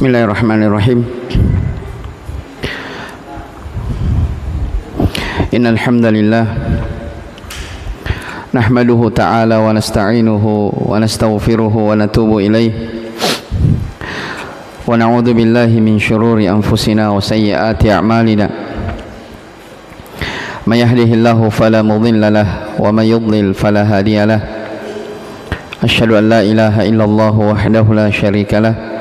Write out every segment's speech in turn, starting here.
Bismillahirrahmanirrahim. Innal hamdalillah nahmaduhu ta'ala wa nasta'inuhu wa nastaghfiruhu wa natubu ilaih wa na'udzu billahi min syururi anfusina wa sayyiati a'malina. May yahdihillahu fala mudilla lahu wa may yudlil fala hadiya lahu. Asyhadu an la ilaha illallah wahdahu la syarika lahu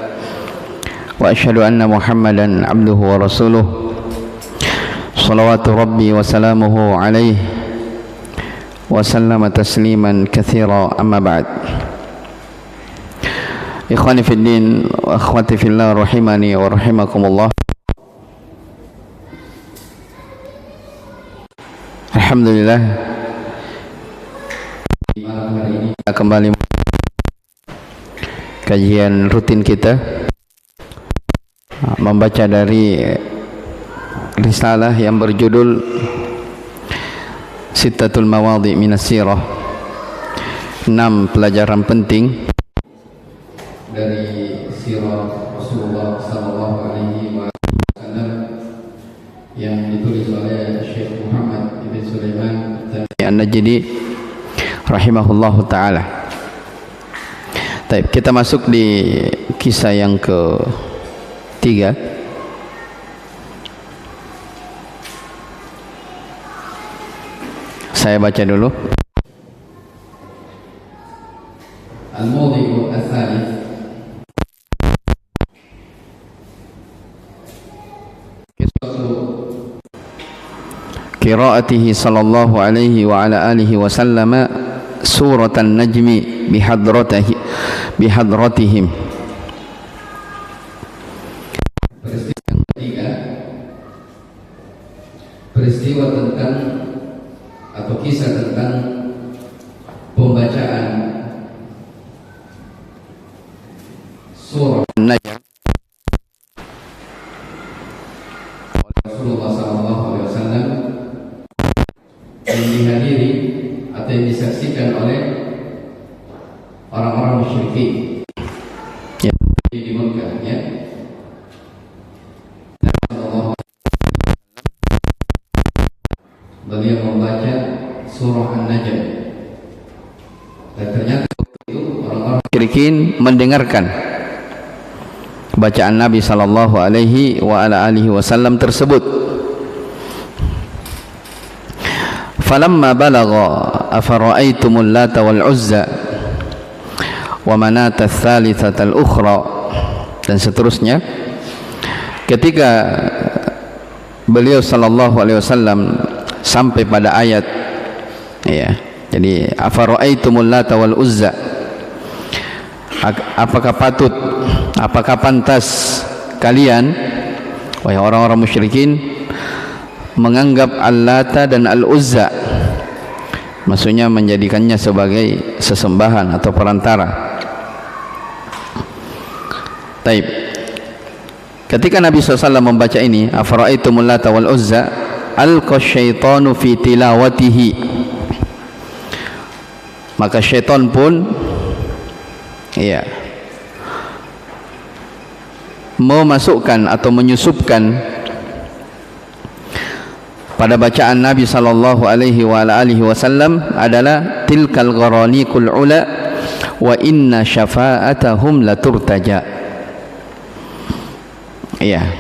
wa asyhadu anna Muhammadan abduhu wa rasuluh. Salawatu rabbi wa salamuhu alaihi wa sallama tasliman katsira, amma ba'd. Ikhwani fid din wa akhwati fillah rahimani wa rahimakumullah. Alhamdulillah, malam hari ini kita kembali kajian rutin kita membaca dari risalah yang berjudul Sittatul Mawadhi' Minas Sirah, 6 pelajaran penting dari sirah Rasulullah sallallahu alaihi wasallam yang ditulis oleh Syekh Muhammad ibn Sulaiman An-Najdi rahimahullahu taala. Baik, kita masuk di kisah yang ketiga. Saya baca dulu. Al-Mawdhi'u ats-tsalits. Qira'atihi sallallahu alaihi wa ala alihi wa sallama suratan najmi bihadratihim. Peristiwa tentang atau kisah tentang pembacaan surah An-Najm oleh Rasulullah SAW yang dihadiri atau yang disaksikan oleh orang-orang musyrikin ya, di Mekah ya. Beliau membaca surah An-Najm dan ternyata itu orang-orang musyrikin mendengarkan bacaan Nabi sallallahu alaihi wa ala alihi wasallam tersebut. Falamma balagha afara'aitumul lata wal uzza wa manata ats-tsalitsata al-ukhra, dan seterusnya. Ketika beliau sallallahu alaihi wasallam sampai pada ayat ya, jadi afara'aitumul lata wal uzza, apakah pantas kalian wahai orang-orang musyrikin menganggap al-lata dan al-uzza, maksudnya menjadikannya sebagai sesembahan atau perantara. Taib, ketika Nabi SAW membaca ini afara'aitumul lata wal uzza, alqa syaitanu fi tilawatihi, maka syaitan pun ya memasukkan atau menyusupkan pada bacaan Nabi sallallahu alaihi wa alihi wasallam adalah tilkal gharaniqul ula wa inna syafa'atahum laturtaja. Ya,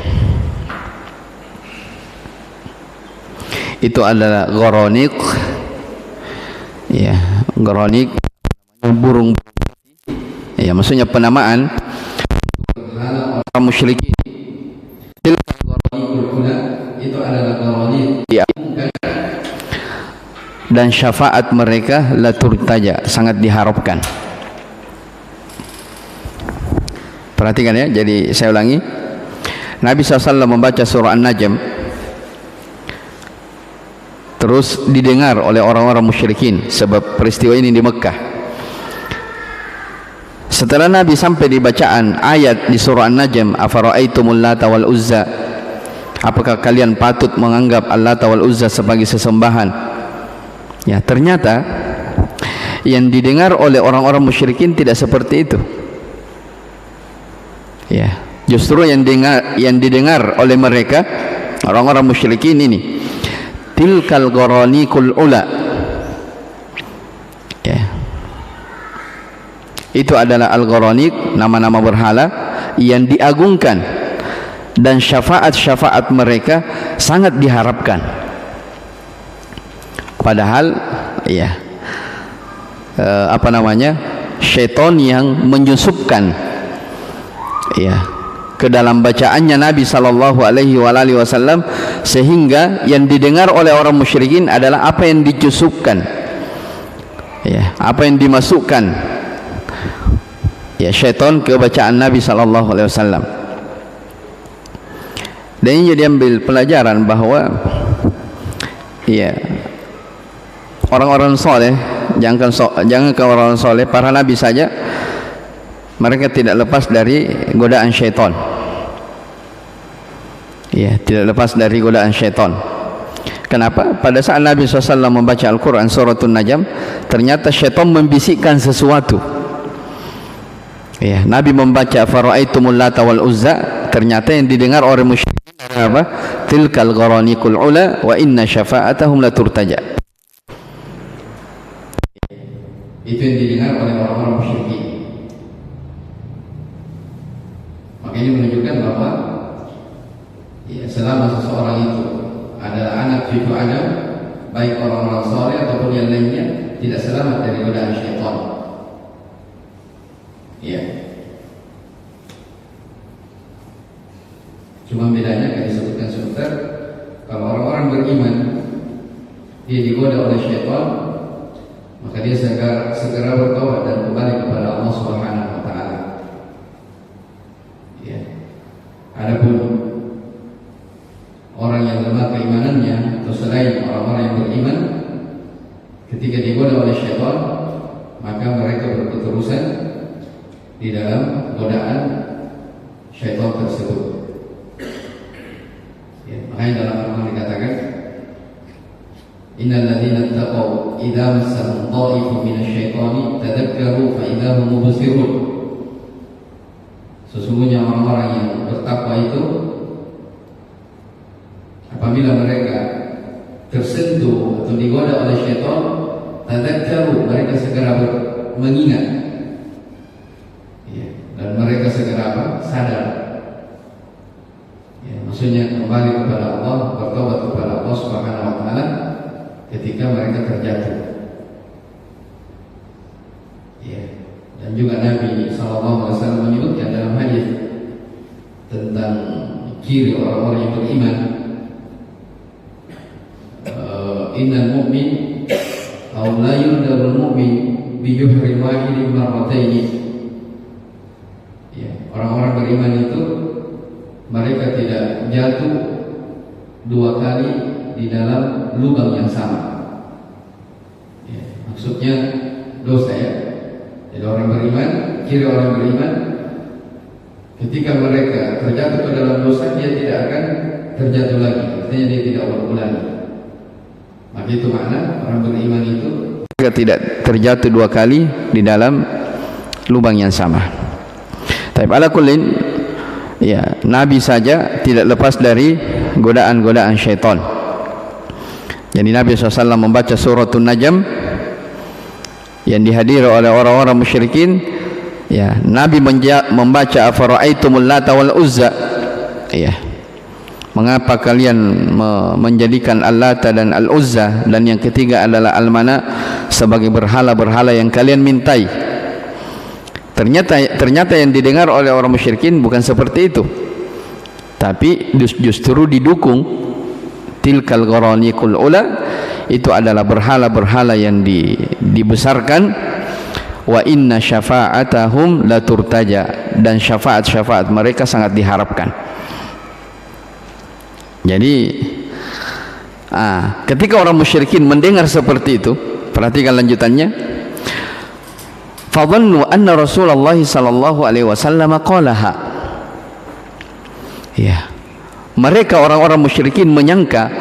itu adalah gharanik ya, gharanik burung ya, maksudnya penamaan orang musyrikin. Itu adalah gharanik ya, dan syafaat mereka laturtaja, sangat diharapkan. Perhatikan ya, jadi saya ulangi, Nabi SAW membaca surah An-Najm, terus didengar oleh orang-orang musyrikin sebab peristiwa ini di Mekah. Setelah Nabi sampai di bacaan ayat di surah An-Najm, afara'aitumul lata wal uzza, apakah kalian patut menganggap al-lata wal uzza sebagai sesembahan? Ya, ternyata yang didengar oleh orang-orang musyrikin tidak seperti itu. Ya, Justru yang didengar oleh mereka orang-orang musyrikin ini, tilkal gharanikul ula, ya, itu adalah al-gharanik, nama-nama berhala yang diagungkan, dan syafaat-syafaat mereka sangat diharapkan. Padahal ya, syaitan yang menyusupkan ya ke dalam bacaannya Nabi sallallahu alaihi wasallam, sehingga yang didengar oleh orang musyrikin adalah apa yang dicusupkan, ya, apa yang dimasukkan ya syaitan ke bacaan Nabi sallallahu alaihi wasallam. Dan ini jadi ambil pelajaran bahwa ya, orang-orang soleh, jangan ke orang soleh, para nabi saja mereka tidak lepas dari godaan syaitan. Ya, tidak lepas dari godaan syaitan. Kenapa? Pada saat Nabi SAW membaca Al-Quran Suratul Najm, ternyata syaitan membisikkan sesuatu. Ya, Nabi membaca fara'aitumul lata wal uzza, ternyata yang didengar oleh musyrikin apa? Tilkal gharanikul ula wa inna syafa'atahum la turtaja. Itu yang didengar oleh orang-orang musyrikin. Makanya menunjukkan bahwa ya, selama seseorang itu adalah anak cucu Adam, baik orang-orang saleh ataupun yang lainnya, tidak selamat dari godaan syaitan. Ya. Cuma bedanya yang disebutkan sebentar, kalau orang-orang beriman dia digoda oleh syaitan, maka dia segera bertobat dan kembali kepada Allah Subhanahu wa taala. Ya. Adapun orang yang lemah keimanannya atau selain orang-orang yang beriman, ketika digoda oleh syaitan, maka mereka berketerusan di dalam godaan syaitan tersebut. Ya, makanya dalam Al-Quran dikatakan, innal ladzina taqaw idza massahum ta'ifun minasyaitani tadzakkaru fa idza hum mubsirun. Sesungguhnya orang-orang yang bertakwa itu apabila mereka tersentuh atau digoda oleh syaitan, tadzakkaru, mereka segera mengingat, ya, dan mereka segera sadar. Ya, maksudnya kembali kepada Allah, bertobat kepada Allah Subhanahu wa taala ketika mereka terjatuh. Ya, dan juga Nabi sallallahu alaihi wasallam menyebutkan dalam hadis tentang ciri orang-orang yang beriman, innal mu'min aw la yudabul mu'min bi juhrin wahidin marrataini. Ya, orang-orang beriman itu mereka tidak jatuh dua kali di dalam lubang yang sama. Ya, maksudnya dosa, ya. Jadi orang beriman, ciri orang beriman, ketika mereka terjatuh ke dalam dosa, dia tidak akan terjatuh lagi. Artinya dia tidak ulang-ulangi. Maka itu makna orang beriman itu tidak terjatuh dua kali di dalam lubang yang sama. Tapi ala kullin, ya, Nabi saja tidak lepas dari godaan-godaan syaitan. Jadi Nabi SAW membaca Suratul Najm yang dihadiri oleh orang-orang musyrikin, ya, Nabi membaca afara'aitumul lata wal uzza, ya, mengapa kalian menjadikan al-lata dan al-uzza, dan yang ketiga adalah al-mana, sebagai berhala-berhala yang kalian mintai. Ternyata yang didengar oleh orang musyrikin bukan seperti itu, tapi justru didukung. Tilkal gharanikul ula, itu adalah berhala-berhala yang dibesarkan. Wa inna syafa'atahum la turtaja, dan syafaat-syafaat mereka sangat diharapkan. Jadi ketika orang musyrikin mendengar seperti itu, perhatikan lanjutannya, fadhannu anna Rasulullah sallallahu alaihi wasallam qalaha. Ya, mereka orang-orang musyrikin menyangka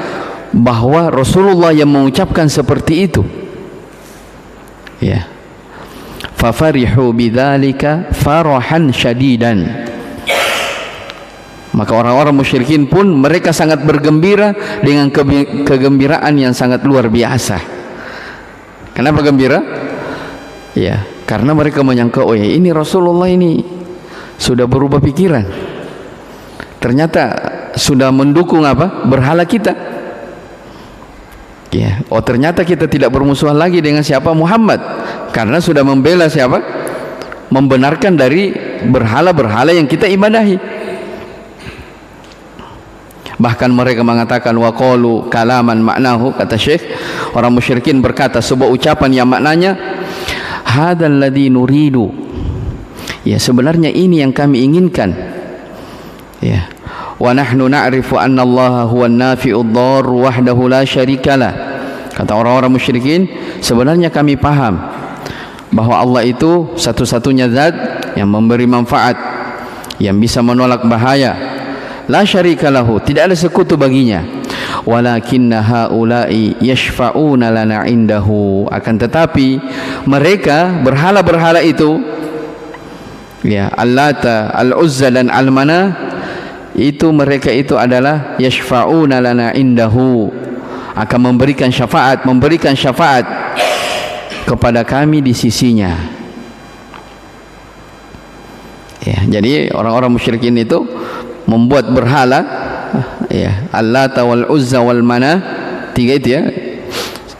bahwa Rasulullah yang mengucapkan seperti itu. Ya. Fa farihu bidzalika farahan syadidan. Maka orang-orang musyrikin pun mereka sangat bergembira dengan kegembiraan yang sangat luar biasa. Kenapa gembira? Ya, karena mereka menyangka, oh ya, ini Rasulullah ini sudah berubah pikiran. Ternyata sudah mendukung apa? Berhala kita. Ya, oh ternyata kita tidak bermusuhan lagi dengan siapa? Muhammad. Karena sudah membela siapa? Membenarkan dari berhala-berhala yang kita ibadahi. Bahkan mereka mengatakan waqalu kalaman maknahu, kata Syekh, orang musyrikin berkata sebuah ucapan yang maknanya hadzal ladzi nuridu. Ya, sebenarnya ini yang kami inginkan. Ya. Wa nahnu na'rifu anna Allah huwan nafi'ud dhar wahdahu la syarikalah. Kata orang-orang musyrikin, sebenarnya kami paham bahwa Allah itu satu-satunya zat yang memberi manfaat, yang bisa menolak bahaya. La syarika lahu, tidak ada sekutu baginya. Walakinna haula'i yashfa'una lana indahu. Akan tetapi mereka berhala-berhala itu, ya, Al-Lata, Al-Uzza dan Al-Manah, itu mereka itu adalah yashfa'una lana indahu, akan memberikan syafaat kepada kami di sisinya. Ya, jadi orang-orang musyrikin itu membuat berhala, ya, Al-Lata wal Uzza wal Manah, tiga itu ya.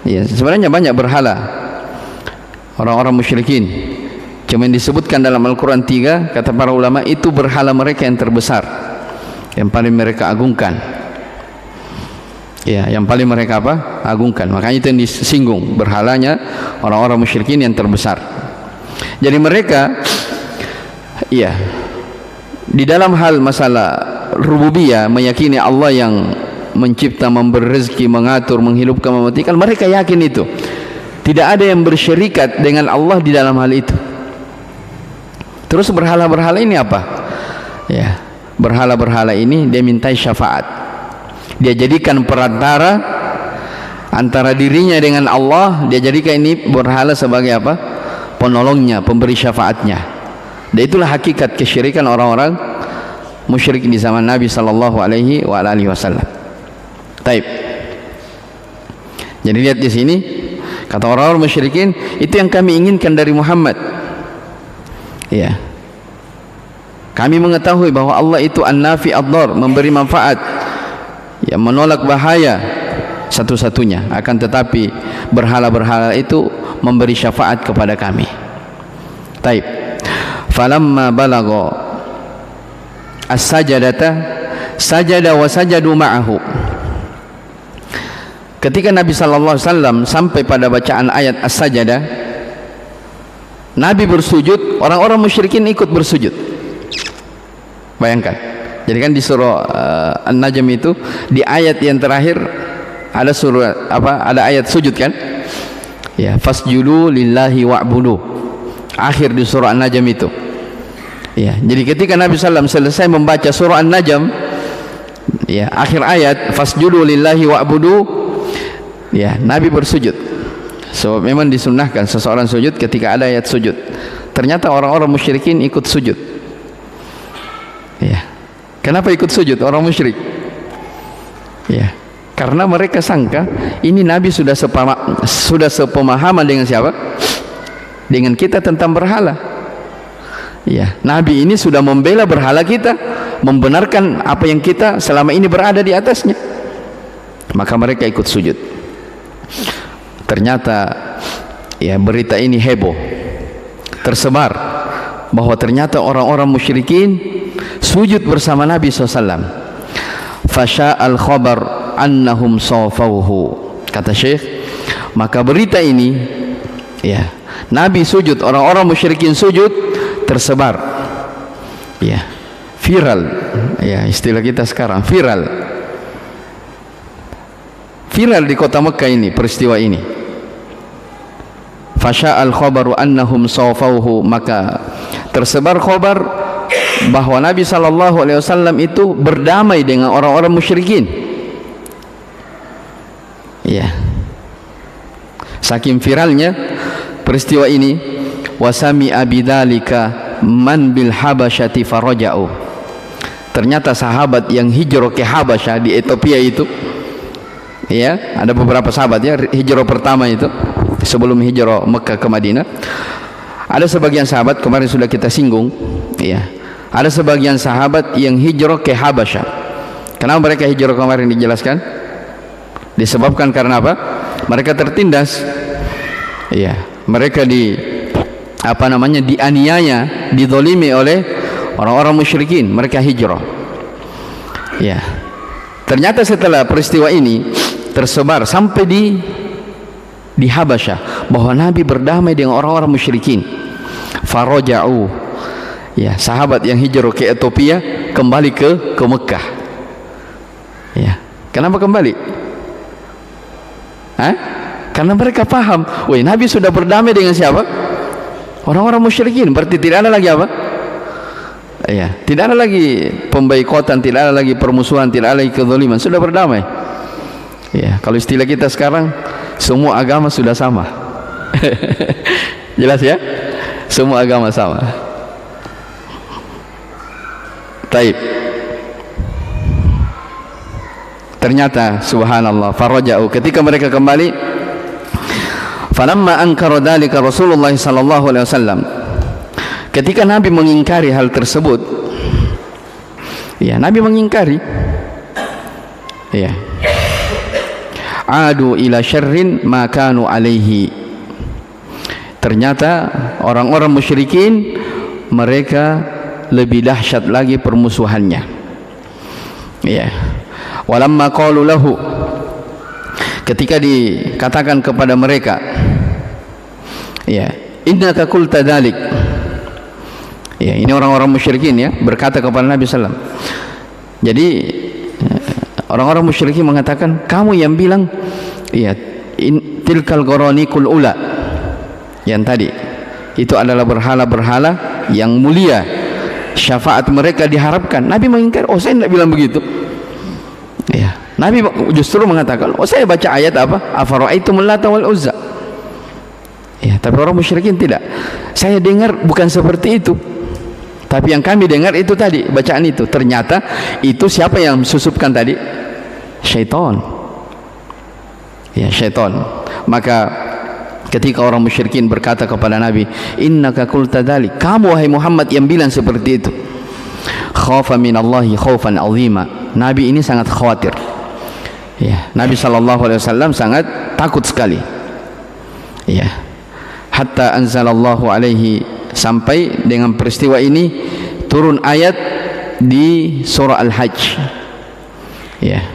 Ya, sebenarnya banyak berhala orang-orang musyrikin. Cuma yang disebutkan dalam Al-Quran tiga, kata para ulama, itu berhala mereka yang terbesar, yang paling mereka agungkan. Ya, yang paling mereka apa? Agungkan. Makanya itu yang disinggung, berhalanya orang-orang musyrikin yang terbesar. Jadi mereka, ya, di dalam hal masalah rububiyah, meyakini Allah yang mencipta, memberi rezeki, mengatur, menghidupkan, mematikan, mereka yakin itu. Tidak ada yang bersyirikat dengan Allah di dalam hal itu. Terus berhala-berhala ini apa? Ya, berhala-berhala ini dia mintai syafaat. Dia jadikan perantara antara dirinya dengan Allah. Dia jadikan ini berhala sebagai apa? Penolongnya, pemberi syafaatnya. Dan itulah hakikat kesyirikan orang-orang musyrik di zaman Nabi sallallahu alaihi wasallam. Taib. Jadi lihat di sini, kata orang-orang musyrikin, itu yang kami inginkan dari Muhammad. Ya. Kami mengetahui bahwa Allah itu An-Nafi Ad-Dhar, memberi manfaat, yang menolak bahaya satu-satunya. Akan tetapi berhala-berhala itu memberi syafaat kepada kami. Taib. Falamma balagha as-sajadata sajada wa sajadu ma'ahu. Ketika Nabi sallallahu alaihi wasallam sampai pada bacaan ayat as-sajadah, Nabi bersujud, orang-orang musyrikin ikut bersujud. Bayangkan. Jadi kan di surah An-Najm itu, di ayat yang terakhir ada surah apa? Ada ayat sujud kan? Ya, fasjudu lillahi wa'budu. Akhir di surah An-Najm itu. Ya, jadi ketika Nabi SAW selesai membaca surah An-Najm, ya, akhir ayat fasjudu lillahi wa'budu, ya, Nabi bersujud. So memang disunnahkan seseorang sujud ketika ada ayat sujud. Ternyata orang-orang musyrikin ikut sujud. Ya. Kenapa ikut sujud orang musyrik? Ya, karena mereka sangka ini Nabi sudah sepemahaman dengan siapa? Dengan kita tentang berhala. Ya, Nabi ini sudah membela berhala kita, membenarkan apa yang kita selama ini berada di atasnya. Maka mereka ikut sujud. Ternyata, ya, berita ini heboh, tersebar bahwa ternyata orang-orang musyrikin sujud bersama Nabi SAW. Fasha'al khabar annahum sawfawhu. Kata Syekh, maka berita ini, ya, Nabi sujud, orang-orang musyrikin sujud, tersebar, ya, viral, ya, istilah kita sekarang, viral di kota Mekah ini peristiwa ini. Fasha'al khabaru annahum sawfawhu, maka tersebar khabar bahwa Nabi sallallahu alaihi wasallam itu berdamai dengan orang-orang musyrikin. Ya, saking viralnya peristiwa ini, wasami abidalika man bil habasyati faraja'u. Ternyata sahabat yang hijrah ke Habasyah di Ethiopia itu, ya, ada beberapa sahabat ya, hijrah pertama itu sebelum hijrah Mekah ke Madinah. Ada sebagian sahabat kemarin sudah kita singgung, ya. Ada sebagian sahabat yang hijrah ke Habasyah. Kenapa mereka hijrah kemarin dijelaskan? Disebabkan karena apa? Mereka tertindas. Ya, mereka dianiaya, dizalimi oleh orang-orang musyrikin. Mereka hijrah. Ya. Ternyata setelah peristiwa ini tersebar sampai di Habasyah bahwa Nabi berdamai dengan orang-orang musyrikin. Faraja'u. Ya, sahabat yang hijrah ke Ethiopia kembali ke Mekah. Ya. Kenapa kembali? Karena mereka paham, Nabi sudah berdamai dengan siapa? Orang-orang musyrikin. Berarti tidak ada lagi apa? Ya, tidak ada lagi pemboikotan, tidak ada lagi permusuhan, tidak ada lagi kezaliman, sudah berdamai. Ya, kalau istilah kita sekarang, semua agama sudah sama. Jelas ya? Semua agama sama. Taib. Ternyata subhanallah, faraja'u, ketika mereka kembali, falamma ankara dzalika Rasulullah sallallahu alaihi wasallam, ketika Nabi mengingkari hal tersebut, ya, Nabi mengingkari, ya, adu ila syarrin ma kanu alaihi. Ternyata orang-orang musyrikin mereka lebih dahsyat lagi permusuhannya. Ya. Walamma qalu lahu, ketika dikatakan kepada mereka, ya, innaka qulta dzalik. Ya, ini orang-orang musyrikin ya berkata kepada Nabi sallallahu alaihi wasallam. Jadi orang-orang musyrikin mengatakan, kamu yang bilang, ya, tilkal gharanikul ula, yang tadi itu adalah berhala-berhala yang mulia, syafaat mereka diharapkan. Nabi mengingkar, saya tidak bilang begitu. Ya, Nabi justru mengatakan, saya baca ayat apa? Afara'aitumul Lata wal Uzza. Ya, tapi orang musyrikin tidak. Saya dengar bukan seperti itu. Tapi yang kami dengar itu tadi, bacaan itu. Ternyata itu siapa yang susupkan tadi? Syaitan. Ya, syaitan. Maka ketika orang musyrikin berkata kepada Nabi, innaka qulta dzalik, kamu wahai Muhammad yang bilang seperti itu. Khafa minallahi khaufan azima. Nabi ini sangat khawatir. Ya, Nabi sallallahu alaihi wasallam sangat takut sekali. Ya. Hatta anzalallahu alaihi, sampai dengan peristiwa ini turun ayat di surah Al-Hajj. Ya.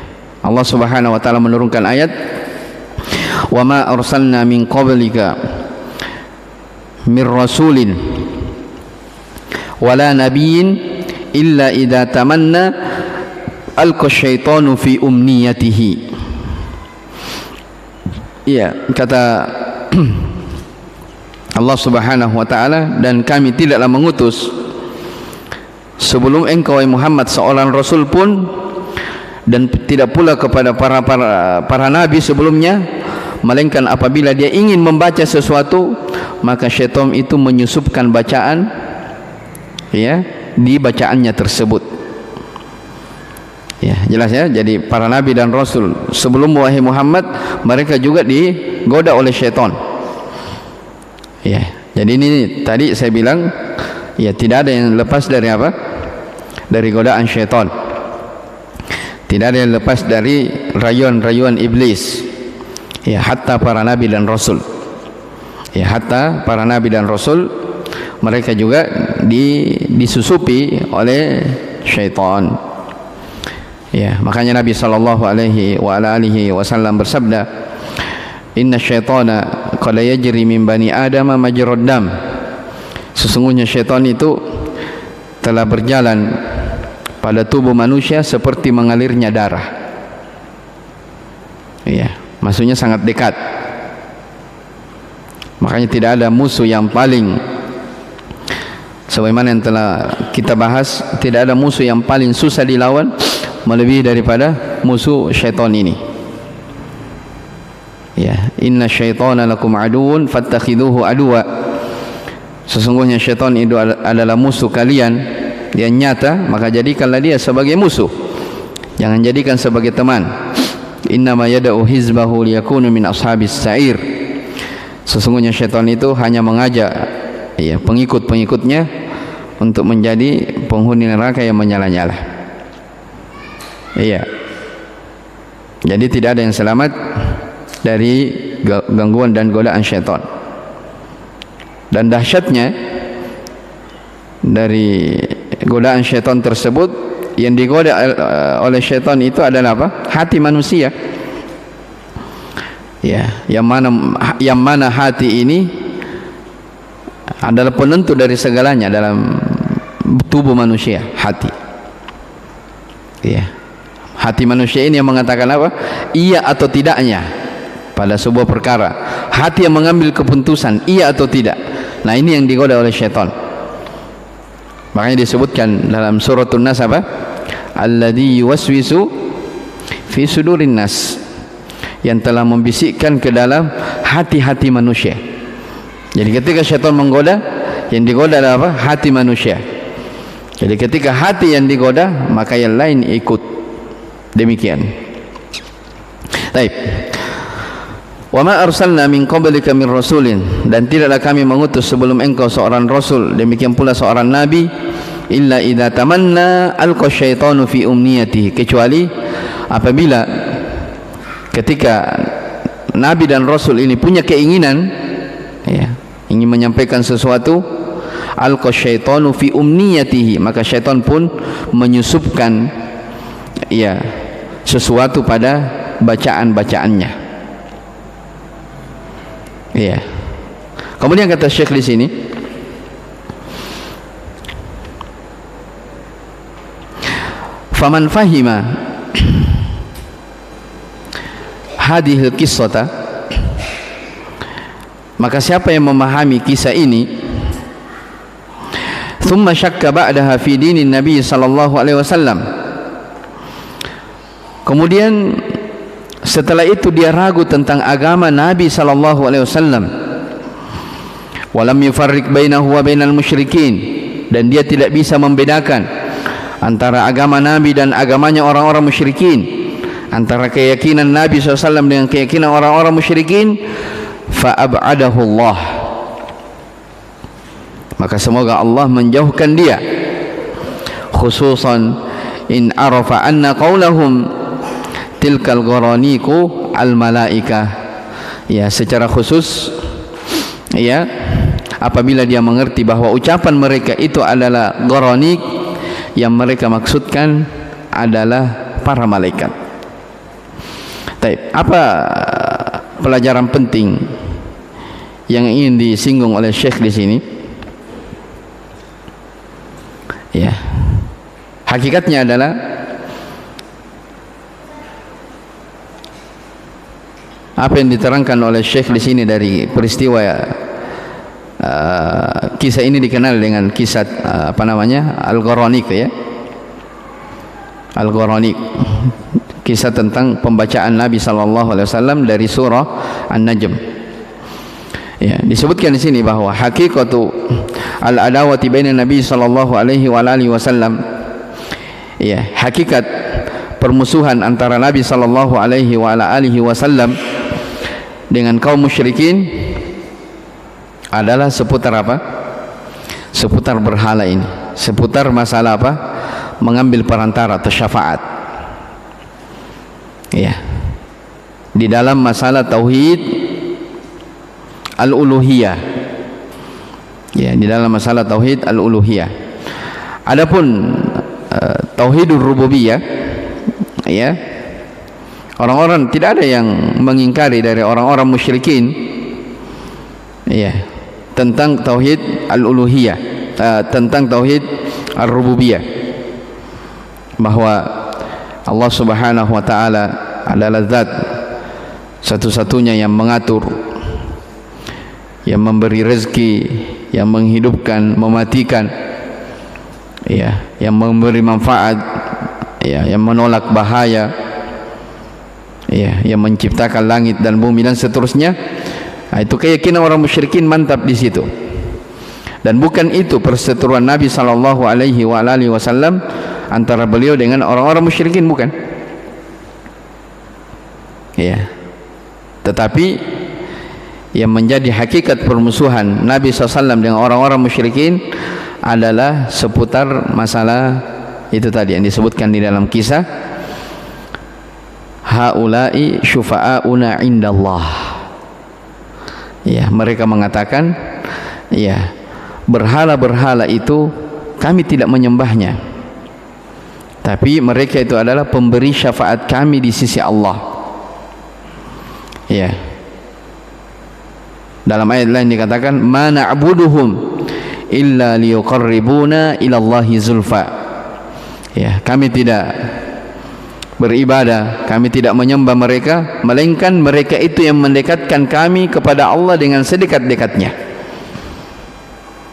Allah Subhanahu wa taala menurunkan ayat, "Wa ma arsalna min qablika mir rasulin wala nabiyyin illa idza tamanna alqa syaitanu fi umniyatihi." Ya, kata Allah Subhanahu wa taala, dan kami tidaklah mengutus sebelum engkau Muhammad seorang rasul pun, dan tidak pula kepada para nabi sebelumnya, melainkan apabila dia ingin membaca sesuatu, maka syaitan itu menyusupkan bacaan, ya, di bacaannya tersebut. Ya, jelas ya. Jadi para nabi dan rasul sebelum wahai Muhammad, mereka juga digoda oleh syaitan. Ya, jadi ini tadi saya bilang, ya, tidak ada yang lepas dari apa? Dari godaan syaitan. Tidak ada yang lepas dari rayuan-rayuan iblis. Ya, hatta para nabi dan rasul. Ya, hatta para nabi dan rasul mereka juga disusupi oleh syaitan. Ya, makanya Nabi sallallahu alaihi wasallam bersabda, "Inna syaitana qad yajri min bani Adam majrad dam." Sesungguhnya syaitan itu telah berjalan pada tubuh manusia seperti mengalirnya darah. Ya, maksudnya sangat dekat. Makanya tidak ada musuh yang paling, sebagaimana yang telah kita bahas, tidak ada musuh yang paling susah dilawan melebihi daripada musuh syaitan ini. Ya, inna syaitana lakum aduun fattakhiduhu aduwa. Sesungguhnya syaitan itu adalah musuh kalian, yang nyata, maka jadikanlah dia sebagai musuh, jangan jadikan sebagai teman. Innama yada'u hizbahu liyakunu min ashabis sa'ir. Sesungguhnya syaitan itu hanya mengajak ya pengikut-pengikutnya untuk menjadi penghuni neraka yang menyala-nyala. Iya. Jadi tidak ada yang selamat dari gangguan dan godaan syaitan. Dan dahsyatnya dari godaan syaitan tersebut, yang digoda oleh syaitan itu adalah apa? Hati manusia. Ya, yang mana hati ini adalah penentu dari segalanya dalam tubuh manusia, hati. Ya. Hati manusia ini yang mengatakan apa? Iya atau tidaknya pada sebuah perkara. Hati yang mengambil keputusan iya atau tidak. Nah, ini yang digoda oleh syaitan. Makanya disebutkan dalam suratul Nas apa? Alladzi yuwaswisu fi sudurin nas, yang telah membisikkan ke dalam hati-hati manusia. Jadi ketika syaitan menggoda, yang digoda adalah apa? Hati manusia. Jadi ketika hati yang digoda, maka yang lain ikut. Demikian. Baik. Wa ma arsalna min qablika min rasulin, dan tidaklah kami mengutus sebelum engkau seorang rasul, demikian pula seorang nabi, illa idza tamanna alqa syaitanu fi umniyatihi, kecuali apabila ketika nabi dan rasul ini punya keinginan ya, ingin menyampaikan sesuatu, alqa syaitanu fi umniyatihi, maka syaitan pun menyusupkan ya sesuatu pada bacaan-bacaannya. Iya. Kemudian kata Syekh di sini, faman fahima hadhil qissata, maka siapa yang memahami kisah ini, thumma syakka ba'daha fi dinin Nabi sallallahu alaihi wasallam, kemudian setelah itu dia ragu tentang agama Nabi sallallahu alaihi wasallam, walam yufarriq bainahu wa bainal musyrikin, dan dia tidak bisa membedakan antara agama Nabi dan agamanya orang-orang musyrikin, antara keyakinan Nabi SAW dengan keyakinan orang-orang musyrikin, fa'ab'adahu Allah, maka semoga Allah menjauhkan dia, khususan in arafa anna qaulahum tilkal gharaniku al malaika, ya secara khusus ya apabila dia mengerti bahwa ucapan mereka itu adalah gharanik, yang mereka maksudkan adalah para malaikat. Baik, apa pelajaran penting yang ingin disinggung oleh Syekh di sini? Ya, hakikatnya adalah apa yang diterangkan oleh Syekh di sini dari peristiwa kisah ini dikenal dengan kisah apa namanya, Al-Gharanik ya. Al-Gharanik, kisah tentang pembacaan Nabi sallallahu alaihi wasallam dari surah An-Najm. Ya, disebutkan di sini bahwa hakikatu al-adawati baina Nabi sallallahu alaihi wasallam, ya, hakikat permusuhan antara Nabi sallallahu alaihi wasallam dengan kaum musyrikin adalah seputar apa? Seputar berhala ini, seputar masalah apa? Mengambil perantara atau syafaat. Ya. Di dalam masalah tauhid al-uluhiyah. Ya, di dalam masalah tauhid al-uluhiyah. Adapun tauhidur rububiyah, ya, orang-orang tidak ada yang mengingkari dari orang-orang musyrikin, ya, tentang tauhid al-uluhiyah, tentang tauhid ar-rububiyah, bahwa Allah Subhanahu wa taala adalah zat satu-satunya yang mengatur, yang memberi rezeki, yang menghidupkan, mematikan, ya, yang memberi manfaat, ya, yang menolak bahaya, ya, yang menciptakan langit dan bumi dan seterusnya. Nah, itu keyakinan orang musyrikin mantap di situ. Dan bukan itu perseteruan Nabi sallallahu alaihi wasallam antara beliau dengan orang-orang musyrikin, bukan. Ya. Tetapi yang menjadi hakikat permusuhan Nabi SAW dengan orang-orang musyrikin adalah seputar masalah itu tadi yang disebutkan di dalam kisah, haula'i syufa'auna indallah. Ya, mereka mengatakan, ya, berhala-berhala itu kami tidak menyembahnya, tapi mereka itu adalah pemberi syafaat kami di sisi Allah. Ya. Dalam ayat lain dikatakan, ma na'buduhum illa liyuqarribuna ila Allahi zulfa. Ya, kami tidak beribadah, kami tidak menyembah mereka, melainkan mereka itu yang mendekatkan kami kepada Allah dengan sedekat-dekatnya.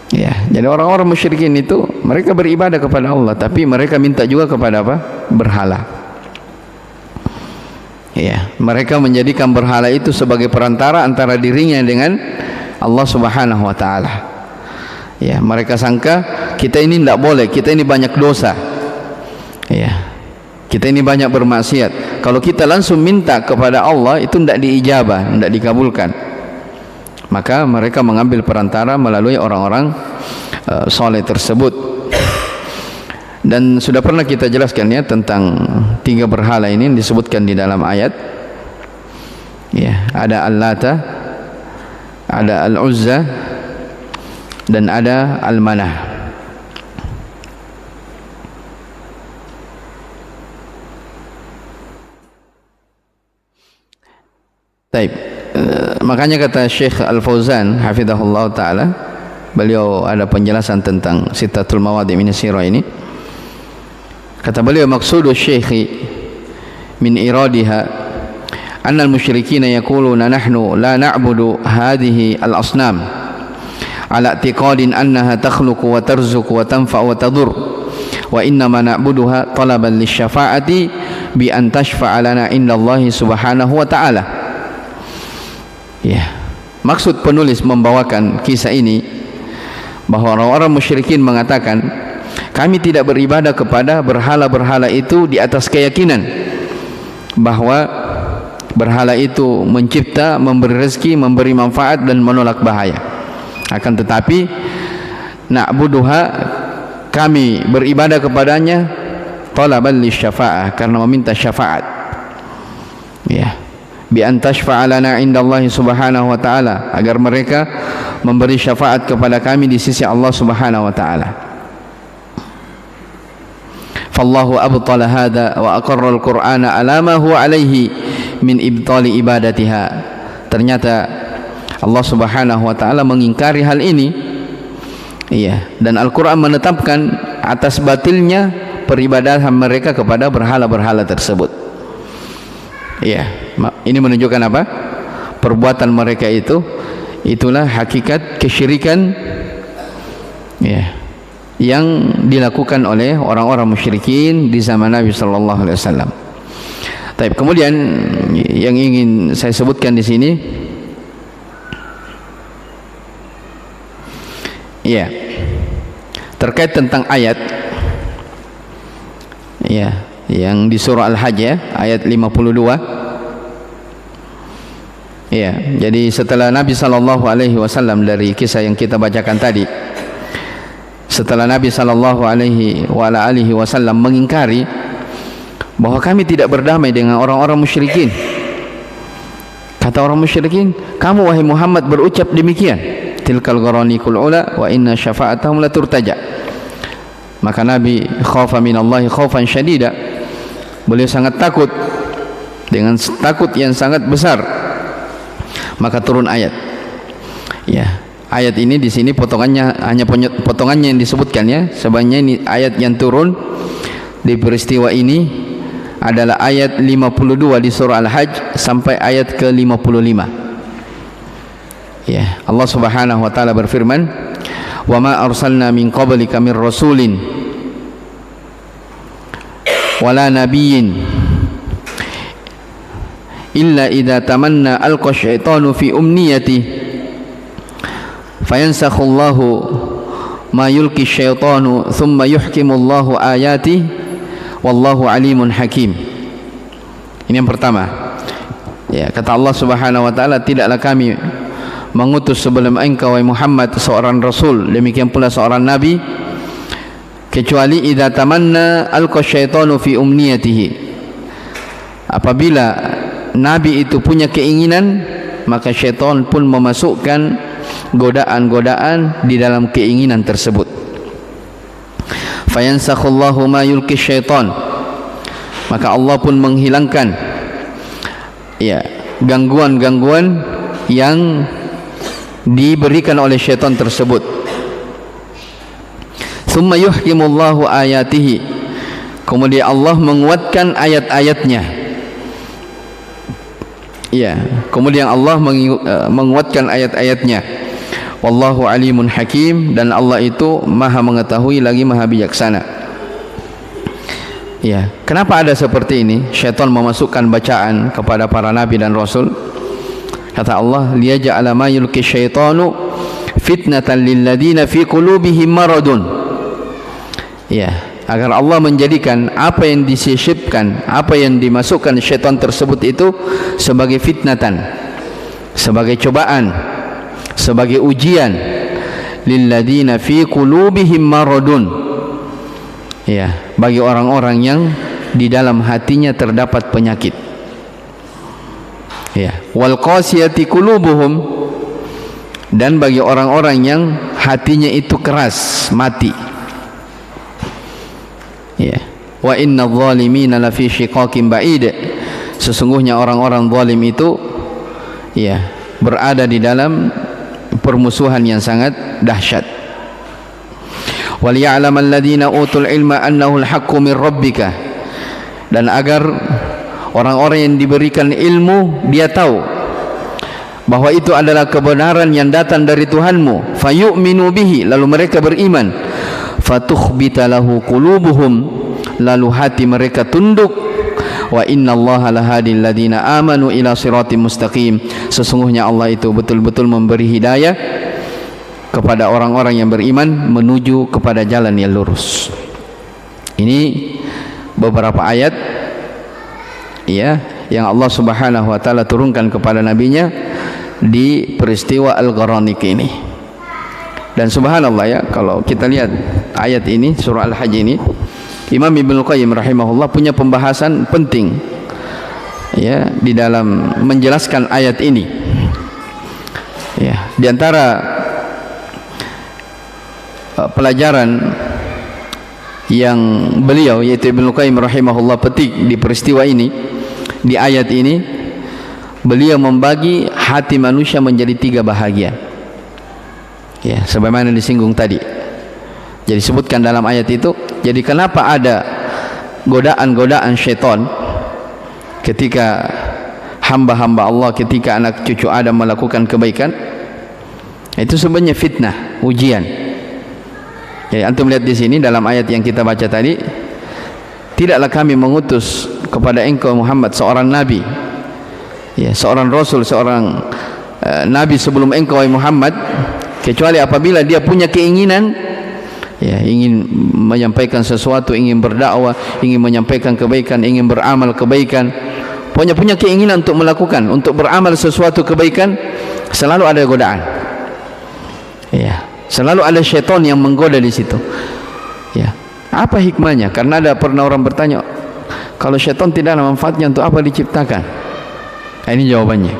Ya, jadi orang-orang musyrikin itu mereka beribadah kepada Allah, tapi mereka minta juga kepada apa? Berhala. Ya, mereka menjadikan berhala itu sebagai perantara antara dirinya dengan Allah Subhanahu wa taala. Ya, mereka sangka kita ini tidak boleh, kita ini banyak dosa. Ya. Kita ini banyak bermaksiat. Kalau kita langsung minta kepada Allah itu tidak diijabah, tidak dikabulkan. Maka mereka mengambil perantara melalui orang-orang soleh tersebut. Dan sudah pernah kita jelaskan ya tentang 3 berhala ini yang disebutkan di dalam ayat. Ya, ada Al-Lata, ada Al-Uzza, dan ada Al-Manah. Taib. Makanya kata Syekh Al-Fauzan hafizahullah taala, beliau ada penjelasan tentang Sittatul Mawadhi' min Sirah ini. Kata beliau, maksudu syekhi min iradiha anna al-musyrikina yaquluna nahnu la na'budu hadhihi al-asnam ala i'tiqadin annaha takhluqu wa tarzuqu wa tanfa'u wa tadur wa innama na'buduha talaban lisyafa'ati bi an tashfa'a lana indallahi subhanahu wa ta'ala. Ya, maksud penulis membawakan kisah ini bahwa orang-orang musyrikin mengatakan kami tidak beribadah kepada berhala-berhala itu di atas keyakinan bahwa berhala itu mencipta, memberi rezeki, memberi manfaat dan menolak bahaya. Akan tetapi na'buduha, kami beribadah kepadanya talaban lisyafa'ah, karena meminta syafaat. Ya, bi an tashfa'a lana indallahi subhanahu wa ta'ala, agar mereka memberi syafaat kepada kami di sisi Allah subhanahu wa ta'ala. Fallahu abtala hadha wa aqarra al-Qur'ana ala ma huwa alaihi min ibtali ibadatiha. Ternyata Allah Subhanahu wa taala mengingkari hal ini. Iya, dan Al-Qur'an menetapkan atas batilnya peribadahan mereka kepada berhala-berhala tersebut. Iya, ini menunjukkan apa? Perbuatan mereka itu itulah hakikat kesyirikan, ya, yang dilakukan oleh orang-orang musyrikin di zaman Nabi sallallahu alaihi wasallam. Baik, kemudian yang ingin saya sebutkan di sini, ya, terkait tentang ayat, ya, yang di surah Al-Hajj, ya, ayat 52. Ya, jadi setelah Nabi sallallahu alaihi wasallam, dari kisah yang kita bacakan tadi, setelah Nabi sallallahu alaihi wasallam mengingkari bahwa kami tidak berdamai dengan orang-orang musyrikin, kata orang musyrikin, kamu wahai Muhammad berucap demikian, tilkal gharanikul ula wa inna syafa'atahum la turtaja. Maka Nabi khafa minallahi khaufan syadida, beliau sangat takut dengan takut yang sangat besar. Maka turun ayat, ya, ayat ini di sini potongannya hanya potongannya yang disebutkan, ya. Sebenarnya ini ayat yang turun di peristiwa ini adalah ayat 52 di surah Al-Hajj sampai ayat ke-55. Ya, Allah Subhanahu wa taala berfirman, "Wa ma arsalna min qablika min rasulin wala nabiyyin illa idza tamanna alqa syaitanu fi umniyati fayansakhullahu ma yulqi syaitanu thumma yuhkimullahu ayati wallahu alimun hakim. Ini yang pertama. Ya, kata Allah Subhanahu wa taala, tidaklah kami mengutus sebelum engkau wahai Muhammad seorang rasul, demikian pula seorang nabi, kecuali idza tamanna alqa syaitanu fi umniyatihi. Apabila nabi itu punya keinginan, maka syaitan pun memasukkan godaan-godaan di dalam keinginan tersebut. Fayansakhullahu ma yulqi syaitan, maka Allah pun menghilangkan gangguan-gangguan yang diberikan oleh syaitan tersebut. Tsumma yuhkimullahu ayatihi, kemudian Allah menguatkan ayat-ayatnya. Kemudian Allah menguatkan ayat-ayatnya. Wallahu alimun hakim, dan Allah itu maha mengetahui lagi maha bijaksana. Kenapa ada seperti ini? Syaitan memasukkan bacaan kepada para nabi dan rasul. Kata Allah, liyaj'ala ma yulqi syaitanu fitnatan lilladina fi qulubihim maradun. Agar Allah menjadikan apa yang disisipkan, apa yang dimasukkan syaitan tersebut itu sebagai fitnatan, sebagai cobaan, sebagai ujian. Lilladina fi qulubihim maradun, bagi orang-orang yang di dalam hatinya terdapat penyakit. Wal qasiyati qulubuhum, dan bagi orang-orang yang hatinya itu keras, mati. Wa inna adh-dhalimina lafi shiqaqin ba'id, sesungguhnya orang-orang zalim itu berada di dalam permusuhan yang sangat dahsyat. Wal ya'lamal ladzina utul ilma annahu al-haqqu min rabbika, dan agar orang-orang yang diberikan ilmu dia tahu bahwa itu adalah kebenaran yang datang dari Tuhanmu. Fayu'minu bihi, lalu mereka beriman. Fatukhbita lahu qulubuhum, lalu hati mereka tunduk. Wa innallaha lahadil ladzina amanu ila siratim mustaqim, sesungguhnya Allah itu betul-betul memberi hidayah kepada orang-orang yang beriman menuju kepada jalan yang lurus. Ini beberapa ayat yang Allah Subhanahu wa taala turunkan kepada nabinya di peristiwa Al-Gharaniq ini. Dan subhanallah, kalau kita lihat ayat ini, surah Al-Hajj ini, Imam Ibnu Qayyim rahimahullah punya pembahasan penting di dalam menjelaskan ayat ini. Di antara pelajaran yang beliau, yaitu Ibnu Qayyim rahimahullah, petik di peristiwa ini, di ayat ini, beliau membagi hati manusia menjadi 3 bahagian. Sebagaimana disinggung tadi. Jadi disebutkan dalam ayat itu. Jadi kenapa ada godaan-godaan syaitan ketika hamba-hamba Allah, ketika anak cucu Adam melakukan kebaikan? Itu sebenarnya fitnah, ujian. Jadi antum lihat di sini dalam ayat yang kita baca tadi, tidaklah kami mengutus kepada engkau Muhammad seorang nabi, seorang rasul, seorang nabi sebelum engkau Muhammad, kecuali apabila dia punya keinginan, ingin menyampaikan sesuatu, ingin berdakwah, ingin menyampaikan kebaikan, ingin beramal kebaikan, punya keinginan untuk melakukan, untuk beramal sesuatu kebaikan, selalu ada godaan. Selalu ada syaitan yang menggoda di situ. Apa hikmahnya? Karena pernah orang bertanya, kalau syaitan tidak ada manfaatnya, untuk apa diciptakan? Ini jawabannya.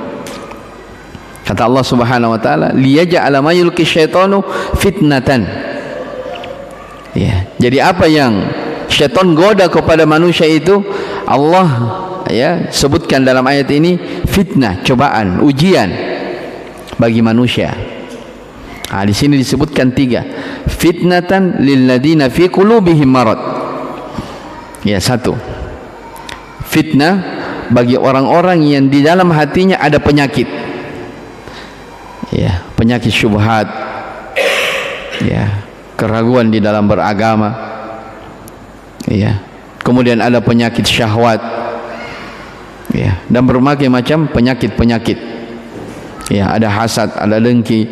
Kata Allah Subhanahu wa taala, liyaj'ala ma yulqi syaitanu fitnatan. Jadi apa yang syaitan goda kepada manusia itu, Allah sebutkan dalam ayat ini fitnah, cobaan, ujian bagi manusia. Di sini disebutkan 3. Fitnatan lilladina fi qulubihim marad. 1. Fitnah bagi orang-orang yang di dalam hatinya ada penyakit. Penyakit syubhat, keraguan di dalam beragama, kemudian ada penyakit syahwat, dan berbagai macam penyakit-penyakit. Ada hasad, ada dengki,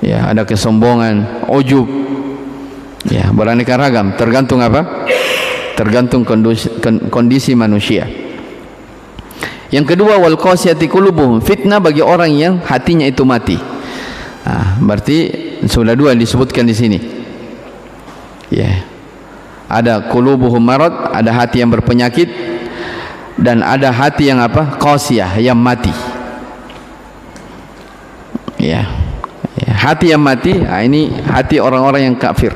ada kesombongan, ujub, Ya, beraneka ragam, tergantung apa? Tergantung kondisi manusia. Yang kedua, wal qasiyati qulubuhum, fitnah bagi orang yang hatinya itu mati. Berarti sudah dua disebutkan di sini. Ya. Ada qulubuhum marad, ada hati yang berpenyakit, dan ada hati yang apa? Qasiyah, yang mati. Ya. Hati yang mati, ini hati orang-orang yang kafir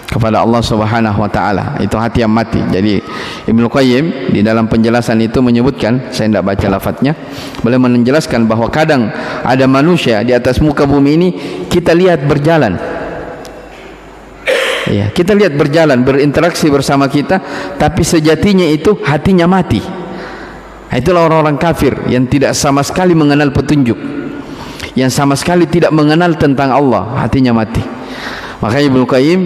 kepada Allah Subhanahu wa taala. Itu hati yang mati. Jadi Ibnu Qayyim di dalam penjelasan itu menyebutkan, saya tidak baca lafadznya, beliau menjelaskan bahwa kadang ada manusia di atas muka bumi ini kita lihat berjalan. Ya, kita lihat berjalan, berinteraksi bersama kita, tapi sejatinya itu hatinya mati. Itulah orang-orang kafir yang tidak sama sekali mengenal petunjuk, yang sama sekali tidak mengenal tentang Allah, hatinya mati. Makanya Ibnu Qayyim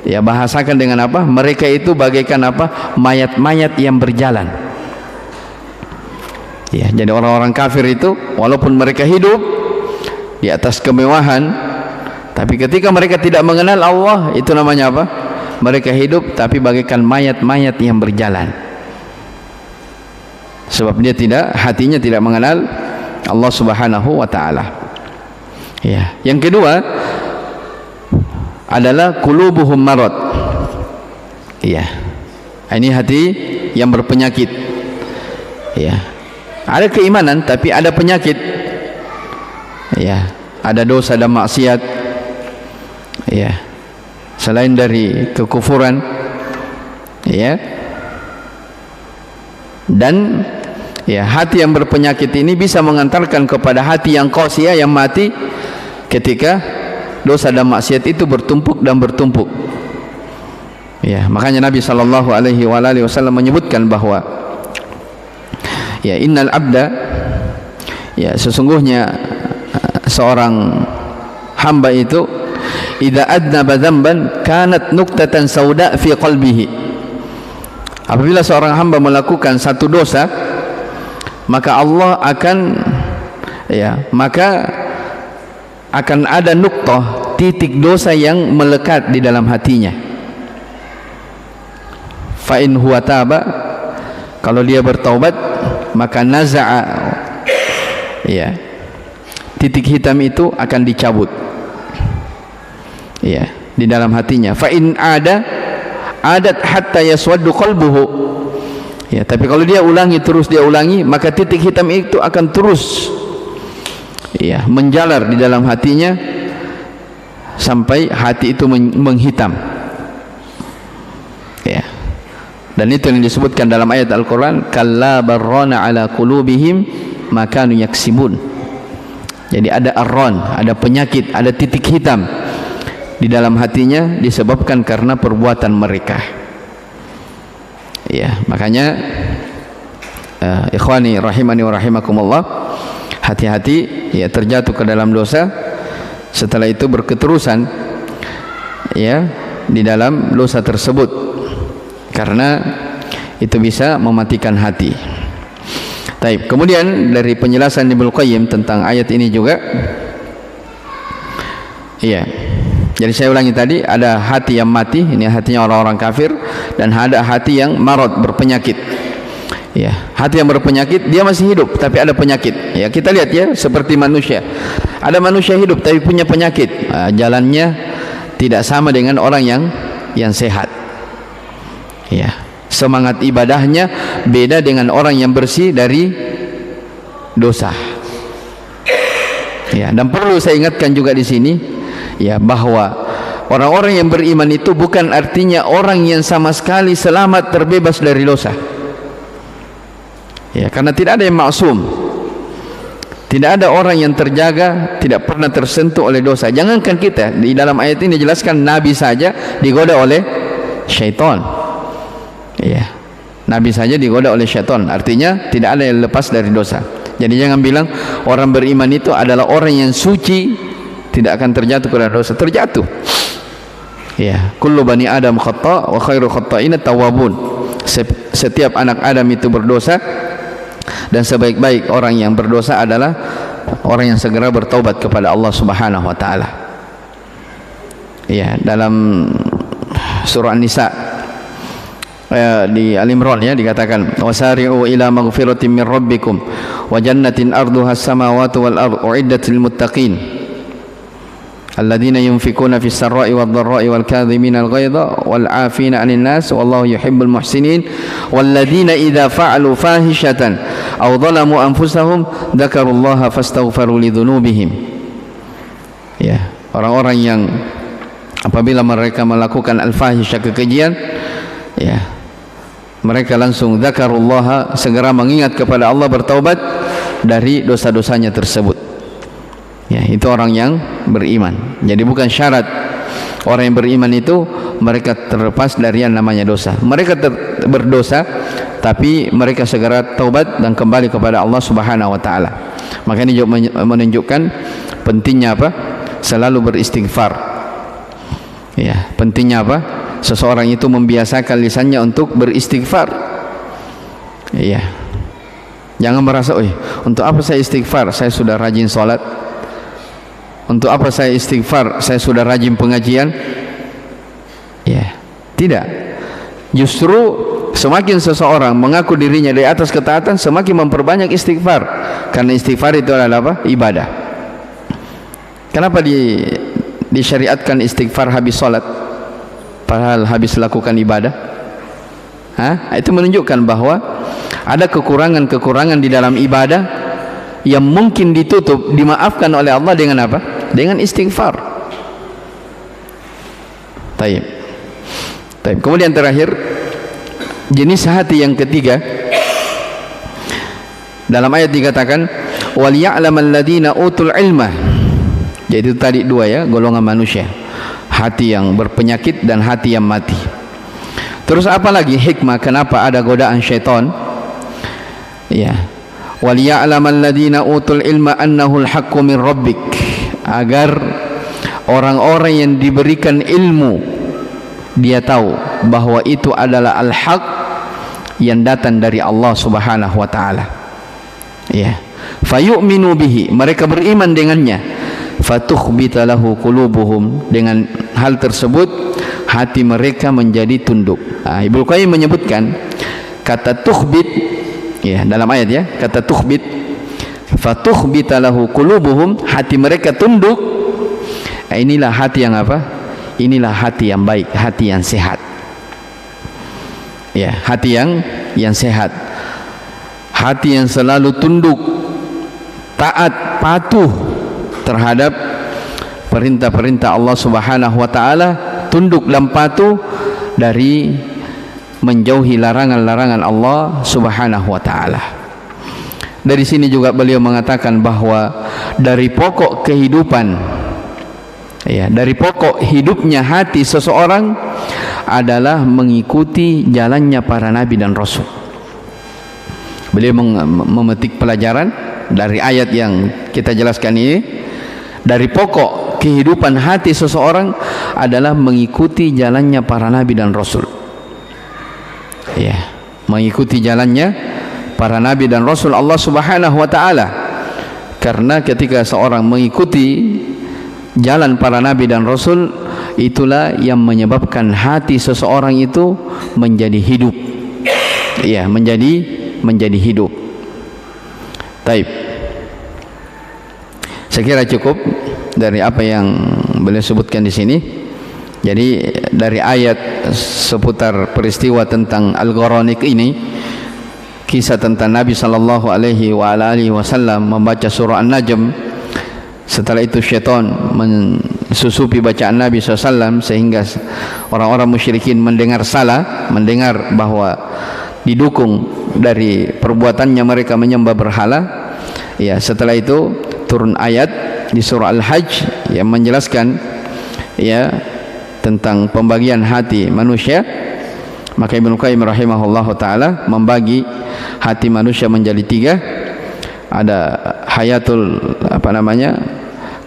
ya bahasakan dengan apa? Mereka itu bagaikan apa? Mayat-mayat yang berjalan. Ya, jadi orang-orang kafir itu walaupun mereka hidup di atas kemewahan, tapi ketika mereka tidak mengenal Allah, itu namanya apa? Mereka hidup tapi bagaikan mayat-mayat yang berjalan. Sebab dia hatinya tidak mengenal Allah Subhanahu wa taala. Ya, yang kedua adalah qulubuhum marad. Iya. Ini hati yang berpenyakit. Ya. Ada keimanan tapi ada penyakit. Ya, ada dosa dan maksiat. Ya. Selain dari kekufuran. Ya. Dan ya, hati yang berpenyakit ini bisa mengantarkan kepada hati yang qasiyah, yang mati, ketika dosa dan maksiat itu bertumpuk dan bertumpuk. Ya, makanya Nabi sallallahu alaihi wasallam menyebutkan bahwa ya innal abda, ya sesungguhnya seorang hamba itu idza adnaba dzamban kanat nuqtatan sauda fi qalbihi. Apabila seorang hamba melakukan satu dosa, maka Allah akan ada nuktah, titik dosa yang melekat di dalam hatinya. Fa in huwa taba, kalau dia bertaubat, maka naza'a, ya, titik hitam itu akan dicabut, ya, di dalam hatinya. Fa in adat hatta yaswaddu qalbuhu, ya, tapi kalau dia ulangi, maka titik hitam itu akan terus, ya, menjalar di dalam hatinya sampai hati itu menghitam. Ya. Dan itu yang disebutkan dalam ayat Al-Qur'an, kalla barrana ala qulubihim ma kanu yaksibun. Jadi ada arron, ada penyakit, ada titik hitam di dalam hatinya disebabkan karena perbuatan mereka. Ya, makanya ikhwani rahimani wa rahimakumullah, hati-hati ya terjatuh ke dalam dosa, setelah itu berketerusan ya di dalam dosa tersebut, karena itu bisa mematikan hati. Baik, kemudian dari penjelasan Ibnu Qayyim tentang ayat ini juga, iya, jadi saya ulangi tadi, ada hati yang mati, ini hatinya orang-orang kafir, dan ada hati yang marad, berpenyakit. Ya, hati yang berpenyakit dia masih hidup tapi ada penyakit. Ya, kita lihat ya, seperti manusia. Ada manusia hidup tapi punya penyakit. Jalannya tidak sama dengan orang yang sehat. Ya, semangat ibadahnya beda dengan orang yang bersih dari dosa. Ya, dan perlu saya ingatkan juga di sini ya, bahwa orang-orang yang beriman itu bukan artinya orang yang sama sekali selamat terbebas dari dosa. Ya, karena tidak ada yang maksum. Tidak ada orang yang terjaga, tidak pernah tersentuh oleh dosa. Jangankan kita, di dalam ayat ini dijelaskan Nabi saja digoda oleh syaitan. Ya, Nabi saja digoda oleh syaitan. Artinya tidak ada yang lepas dari dosa. Jadi jangan bilang orang beriman itu adalah orang yang suci, tidak akan terjatuh ke dalam dosa. Terjatuh. Ya, kullu bani Adam khata' wa khairu khata'ina tawwabun. Setiap anak Adam itu berdosa, dan sebaik-baik orang yang berdosa adalah orang yang segera bertaubat kepada Allah Subhanahu wa taala. Ya, dalam surah An-Nisa di Al-Imran ya, dikatakan wasari'u ila maghfiratin min rabbikum wa jannatin arduha as-samawati wal ardu uiddat lil muttaqin alladzina yunfikuna fis sarra'i wad dharra'i wal kadhimina al ghaidha wal 'afina 'anil nas wallahu yuhibbul muhsinin walladzina idza fa'alu fahishatan aw dhalamu anfusahum dzakarullaha fastaghfiru lidzunubihim. Ya, orang-orang yang apabila mereka melakukan al-fahisyah, kekejian, ya, mereka langsung dzakarullaha, segera mengingat kepada Allah, bertaubat dari dosa-dosanya tersebut. Ya, itu orang yang beriman. Jadi bukan syarat orang yang beriman itu mereka terlepas dari yang namanya dosa. Mereka berdosa, tapi mereka segera taubat dan kembali kepada Allah Subhanahu wa taala. Maka ini menunjukkan pentingnya apa? Selalu beristighfar. Ya, pentingnya apa? Seseorang itu membiasakan lisannya untuk beristighfar. Iya. Jangan merasa, untuk apa saya istighfar? Saya sudah rajin sholat. Untuk apa saya istighfar? Saya sudah rajin pengajian. Ya, tidak. Justru semakin seseorang mengaku dirinya di atas ketaatan, semakin memperbanyak istighfar. Karena istighfar itu adalah apa? Ibadah. Kenapa disyariatkan istighfar habis sholat, padahal habis lakukan ibadah? Itu menunjukkan bahwa ada kekurangan-kekurangan di dalam ibadah yang mungkin ditutup, dimaafkan oleh Allah dengan apa? Dengan istighfar. Taib. Kemudian terakhir, jenis hati yang ketiga, dalam ayat dikatakan wal ya'lamal ladzina utul ilma. Jadi itu tadi dua ya, golongan manusia, hati yang berpenyakit dan hati yang mati. Terus apa lagi hikmah kenapa ada godaan syaitan? Ya, wal ya'lamal ladzina utul ilma annahu al-haqqu min rabbik, agar orang-orang yang diberikan ilmu dia tahu bahwa itu adalah al-haq yang datang dari Allah Subhanahu wa taala. Ya, fayu'minu bihi, mereka beriman dengannya. Fatukhbita lahu qulubuhum, dengan hal tersebut hati mereka menjadi tunduk. Ibnu Qayyim menyebutkan kata tukhbit ya dalam ayat ya, kata tukhbit, fatukhbita lahu qulubuhum, hati mereka tunduk. Inilah hati yang apa? Inilah hati yang baik, hati yang sehat. Ya, hati yang sehat. Hati yang selalu tunduk, taat, patuh terhadap perintah-perintah Allah Subhanahu wa taala, tunduk dan patuh dari menjauhi larangan-larangan Allah Subhanahu wa taala. Dari sini juga beliau mengatakan bahwa dari pokok kehidupan, ya, dari pokok hidupnya hati seseorang adalah mengikuti jalannya para nabi dan rasul. Beliau memetik pelajaran dari ayat yang kita jelaskan ini. Dari pokok kehidupan hati seseorang adalah mengikuti jalannya para nabi dan rasul. Ya, mengikuti jalannya para nabi dan rasul Allah Subhanahu wa taala. Karena ketika seorang mengikuti jalan para nabi dan rasul, itulah yang menyebabkan hati seseorang itu menjadi hidup. Ya, menjadi hidup. Taib. Saya kira cukup dari apa yang beliau sebutkan di sini. Jadi dari ayat seputar peristiwa tentang Al-Gharanik ini, kisah tentang Nabi sallallahu alaihi wasallam membaca surah An-Najm. Setelah itu syaitan mensusupi bacaan Nabi SAW sehingga orang-orang musyrikin mendengar salah, mendengar bahwa didukung dari perbuatannya mereka menyembah berhala. Ya, setelah itu turun ayat di surah Al-Hajj yang menjelaskan ya tentang pembagian hati manusia. Maka Ibnu Qayyim rahimahullahu taala membagi hati manusia menjadi tiga. Ada hayatul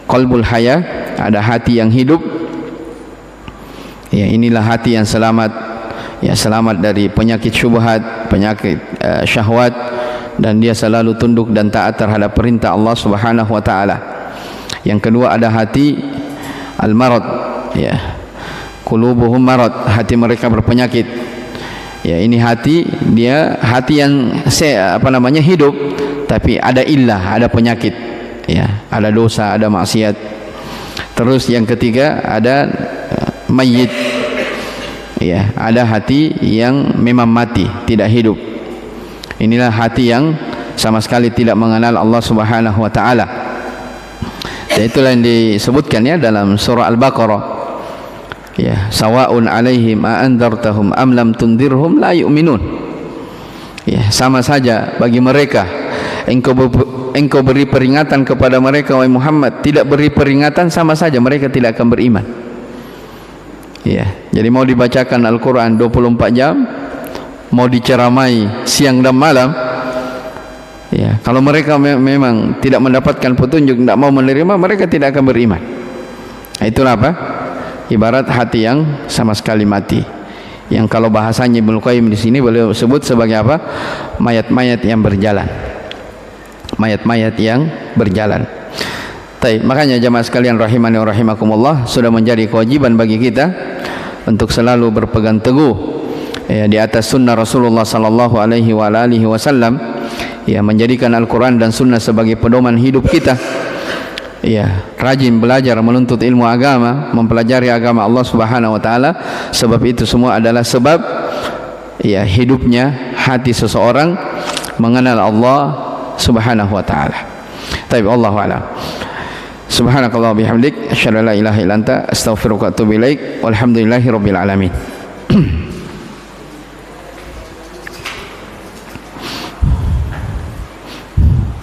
qalbul haya, ada hati yang hidup. Ya, inilah hati yang selamat, ya, selamat dari penyakit syubhat, penyakit syahwat, dan dia selalu tunduk dan taat terhadap perintah Allah Subhanahu wa taala. Yang kedua ada hati al-marad, ya, qulubuhum marad, hati mereka berpenyakit. Ya, ini hati yang hidup, tapi ada illah, ada penyakit. Ya, ada dosa, ada maksiat. Terus yang ketiga ada mayyit. Ya, ada hati yang memang mati, tidak hidup. Inilah hati yang sama sekali tidak mengenal Allah Subhanahu wa taala. Dan itulah yang disebutkan ya dalam surah Al-Baqarah. Ya, sawa'un 'alaihim a anzartahum am lam tundirhum la yu'minun. Ya, sama saja bagi mereka engkau beri peringatan kepada mereka wahai Muhammad, tidak beri peringatan, sama saja mereka tidak akan beriman. Ya, jadi mau dibacakan Al-Quran 24 jam, mau diceramai siang dan malam, ya, kalau mereka memang tidak mendapatkan petunjuk, tidak mau menerima, mereka tidak akan beriman. Itulah apa? Ibarat hati yang sama sekali mati. Yang kalau bahasanya Ibnu Qayyim di sini beliau sebut sebagai apa? Mayat-mayat yang berjalan. Mayat-mayat yang berjalan. Makanya jamaah sekalian rahimani wa rahimakumullah, sudah menjadi kewajiban bagi kita untuk selalu berpegang teguh ya di atas sunnah Rasulullah sallallahu alaihi wasallam, ya, menjadikan Al-Quran dan sunnah sebagai pedoman hidup kita. Ya, rajin belajar menuntut ilmu agama, mempelajari agama Allah Subhanahu wa taala, sebab itu semua adalah sebab ya hidupnya hati seseorang mengenal Allah Subhanahu wa taala. Wallahu a'lam. Subhanakallah bihamdik, asyhadu an la ilaha illa anta, astaghfiruka wa atubu ilaik. Walhamdulillahirabbil alamin.